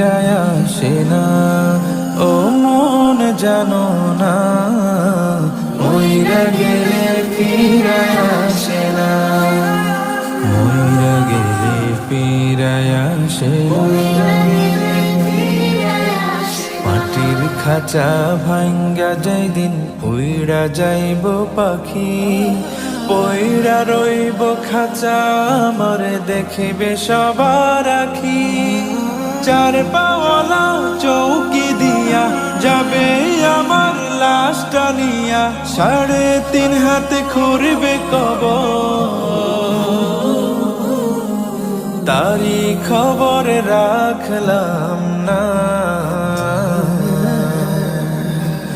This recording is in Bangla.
ফিরায় আসে না, ও মন জানো না, মইরা গেলে ফিরায় আসে না, মইরা গেলে ফিরায় আসে না। মাটির খাঁচা ভাঙ্গা যাই দিন উইড়া যাইব পাখি, পইড়া রইব খাঁচা আমার দেখিবে সবার আখি। চার পাওয়ালা চৌকি দিয়া যাবে আমার লাশটা নিয়া, 3.5 হাতে খুঁড়বে কবর, তারি খবর রাখলাম না।